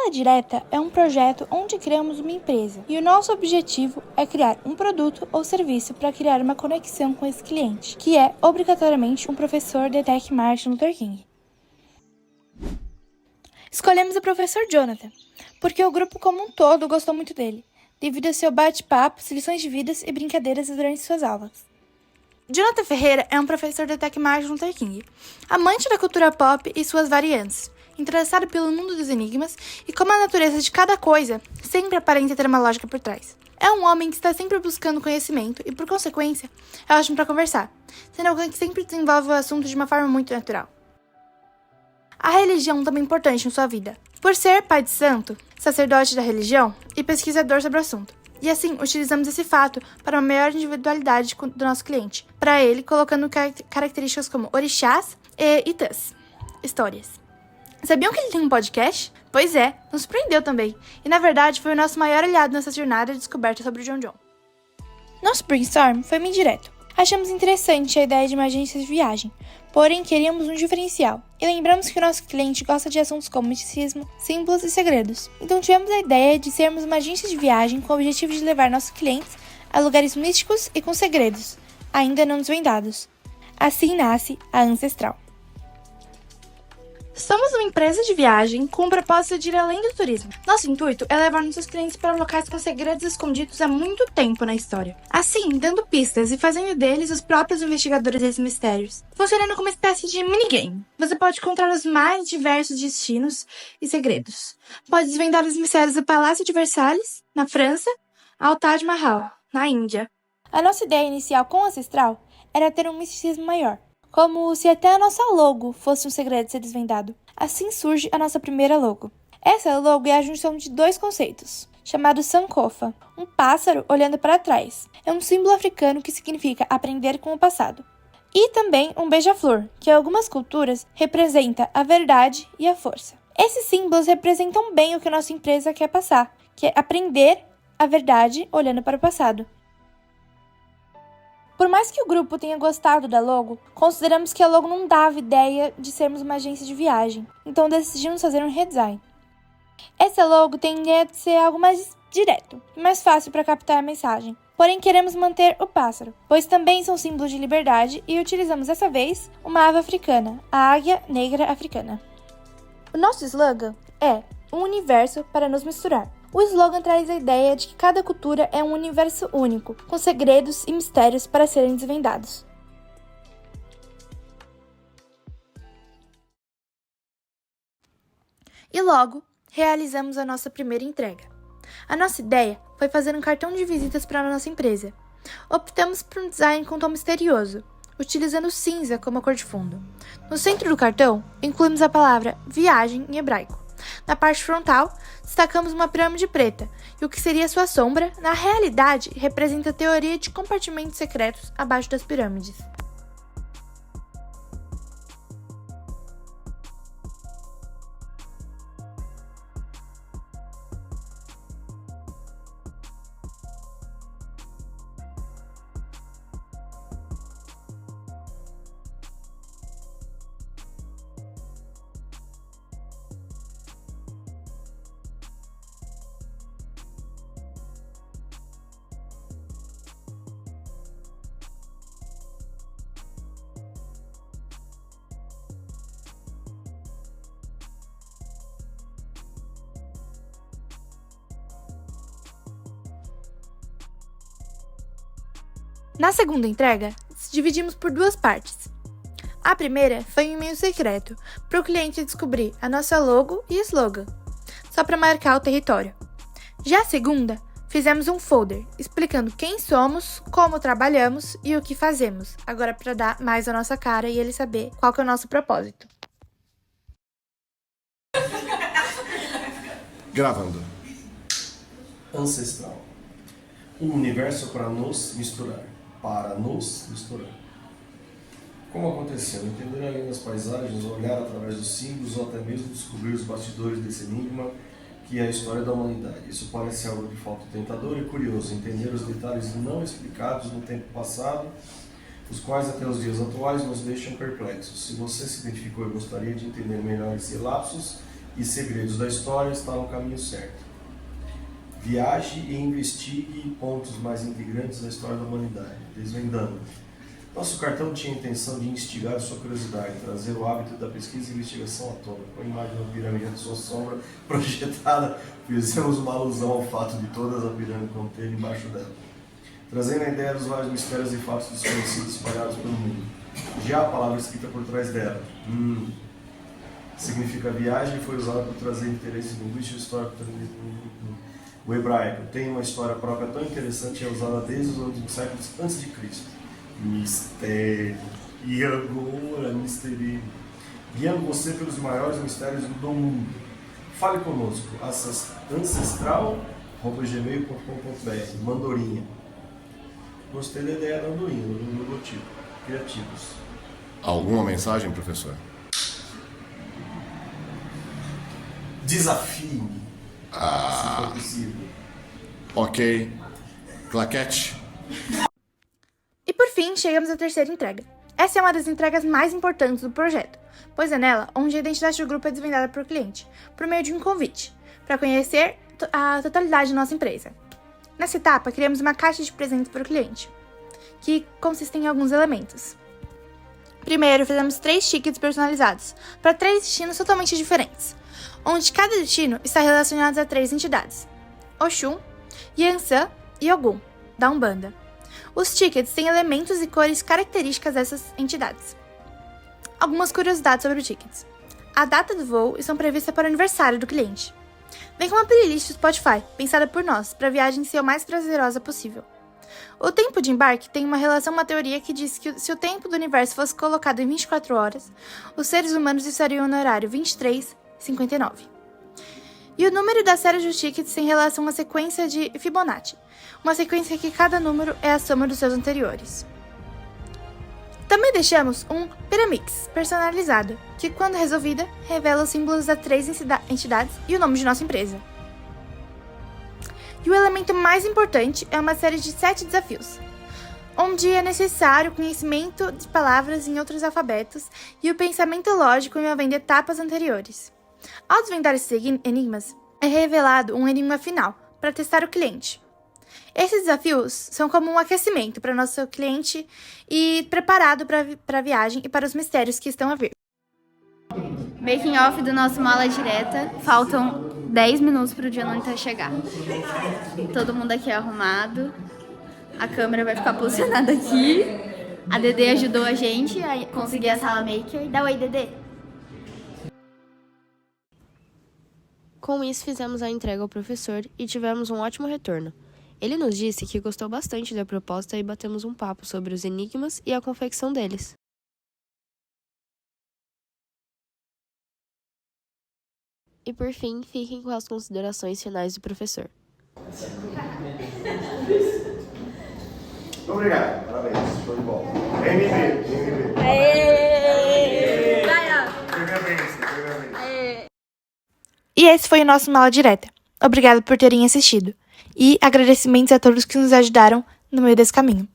Escala Direta é um projeto onde criamos uma empresa e o nosso objetivo é criar um produto ou serviço para criar uma conexão com esse cliente, que é obrigatoriamente um professor de Tech Martin Luther King. Escolhemos o professor Jonathan, porque o grupo como um todo gostou muito dele, devido ao seu bate-papo, lições de vidas e brincadeiras durante suas aulas. Jonathan Ferreira é um professor de Tech Martin Luther King, amante da cultura pop e suas variantes, interessado pelo mundo dos enigmas e como a natureza de cada coisa sempre aparenta ter uma lógica por trás. É um homem que está sempre buscando conhecimento e, por consequência, é ótimo para conversar, sendo alguém que sempre desenvolve o assunto de uma forma muito natural. A religião também é importante em sua vida, por ser pai de santo, sacerdote da religião e pesquisador sobre o assunto. E assim, utilizamos esse fato para uma maior individualidade do nosso cliente, para ele colocando características como orixás e itãs, histórias. Sabiam que ele tem um podcast? Pois é, nos surpreendeu também. E na verdade foi o nosso maior aliado nessa jornada de descoberta sobre o John John. Nosso brainstorm foi meio direto. Achamos interessante a ideia de uma agência de viagem, porém queríamos um diferencial. E lembramos que o nosso cliente gosta de assuntos como misticismo, símbolos e segredos. Então tivemos a ideia de sermos uma agência de viagem com o objetivo de levar nossos clientes a lugares místicos e com segredos, ainda não desvendados. Assim nasce a Ancestral. Somos uma empresa de viagem com o propósito de ir além do turismo. Nosso intuito é levar nossos clientes para locais com segredos escondidos há muito tempo na história. Assim, dando pistas e fazendo deles os próprios investigadores desses mistérios, funcionando como uma espécie de minigame. Você pode encontrar os mais diversos destinos e segredos. Pode desvendar os mistérios do Palácio de Versalhes, na França, ao Taj Mahal, na Índia. A nossa ideia inicial com o Ancestral era ter um misticismo maior, como se até a nossa logo fosse um segredo a ser desvendado. Assim surge a nossa primeira logo. Essa logo é a junção de dois conceitos, chamado Sankofa, um pássaro olhando para trás. É um símbolo africano que significa aprender com o passado. E também um beija-flor, que em algumas culturas representa a verdade e a força. Esses símbolos representam bem o que a nossa empresa quer passar, que é aprender a verdade olhando para o passado. Por mais que o grupo tenha gostado da logo, consideramos que a logo não dava ideia de sermos uma agência de viagem, então decidimos fazer um redesign. Essa logo tem ideia de ser algo mais direto e mais fácil para captar a mensagem, porém queremos manter o pássaro, pois também são símbolos de liberdade e utilizamos dessa vez uma ave africana, a águia negra africana. O nosso slogan é um universo para nos misturar. O slogan traz a ideia de que cada cultura é um universo único, com segredos e mistérios para serem desvendados. E logo, realizamos a nossa primeira entrega. A nossa ideia foi fazer um cartão de visitas para a nossa empresa. Optamos por um design com tom misterioso, utilizando cinza como a cor de fundo. No centro do cartão, incluímos a palavra viagem em hebraico. Na parte frontal, destacamos uma pirâmide preta, e o que seria sua sombra, na realidade, representa a teoria de compartimentos secretos abaixo das pirâmides. Na segunda entrega, dividimos por duas partes. A primeira foi um e-mail secreto, para o cliente descobrir a nossa logo e slogan, só para marcar o território. Já a segunda, fizemos um folder explicando quem somos, como trabalhamos e o que fazemos, agora para dar mais a nossa cara e ele saber qual que é o nosso propósito. Gravando. Ancestral. Um universo para nos misturar. Para nos misturar. Como aconteceu? Entender além das paisagens, olhar através dos símbolos ou até mesmo descobrir os bastidores desse enigma que é a história da humanidade. Isso parece algo de fato tentador e curioso, entender os detalhes não explicados no tempo passado, os quais até os dias atuais nos deixam perplexos. Se você se identificou e gostaria de entender melhor esses lapsos e segredos da história, está no caminho certo. Viaje e investigue pontos mais integrantes da história da humanidade, desvendando. Nosso cartão tinha a intenção de instigar sua curiosidade, trazer o hábito da pesquisa e investigação à tona. Com a imagem da pirâmide de sua sombra projetada, fizemos uma alusão ao fato de todas a pirâmide conter embaixo dela, trazendo a ideia dos vários mistérios e fatos desconhecidos espalhados pelo mundo. Já a palavra escrita por trás dela, significa viagem, e foi usada por trazer interesse linguístico e histórico. O hebraico tem uma história própria tão interessante e é usada desde os últimos séculos antes de Cristo. Mistério. E agora, mistério. Guiando você pelos maiores mistérios do mundo. Fale conosco. ancestral@gmail.com.br. Mandorinha. Gostei da ideia da Andorinha, do logotipo. Criativos. Alguma mensagem, professor? Desafie-me. Se for possível. Ok. Claquete. E por fim, chegamos à terceira entrega. Essa é uma das entregas mais importantes do projeto, pois é nela onde a identidade do grupo é desvendada por cliente, por meio de um convite, para conhecer a totalidade da nossa empresa. Nessa etapa, criamos uma caixa de presentes para o cliente, que consiste em alguns elementos. Primeiro, fizemos 3 tickets personalizados, para 3 destinos totalmente diferentes, onde cada destino está relacionado a 3 entidades: Oxum, Yansan e Ogum, da Umbanda. Os tickets têm elementos e cores características dessas entidades. Algumas curiosidades sobre os tickets. A data do voo estão previstas para o aniversário do cliente. Vem com uma playlist do Spotify, pensada por nós, para a viagem ser o mais prazerosa possível. O tempo de embarque tem uma teoria que diz que se o tempo do universo fosse colocado em 24 horas, os seres humanos estariam no horário 23:59. E o número da série de tickets tem relação à sequência de Fibonacci, uma sequência que cada número é a soma dos seus anteriores. Também deixamos um Pyramix personalizado, que quando resolvida, revela os símbolos das 3 entidades e o nome de nossa empresa. E o elemento mais importante é uma série de 7 desafios, onde é necessário o conhecimento de palavras em outros alfabetos e o pensamento lógico envolvendo etapas anteriores. Ao desvendar esses enigmas, é revelado um enigma final para testar o cliente. Esses desafios são como um aquecimento para nosso cliente e preparado para a viagem e para os mistérios que estão a vir. Making off do nosso Mala Direta. Faltam 10 minutos para o Jonathan chegar. Todo mundo aqui é arrumado. A câmera vai ficar posicionada aqui. A Dedê ajudou a gente a conseguir a sala maker. Dá oi, Dedê. Com isso, fizemos a entrega ao professor e tivemos um ótimo retorno. Ele nos disse que gostou bastante da proposta e batemos um papo sobre os enigmas e a confecção deles. E por fim, fiquem com as considerações finais do professor. Obrigado, parabéns, show de bola. MVP. E esse foi o nosso Mala Direta. Obrigado por terem assistido. E agradecimentos a todos que nos ajudaram no meio desse caminho.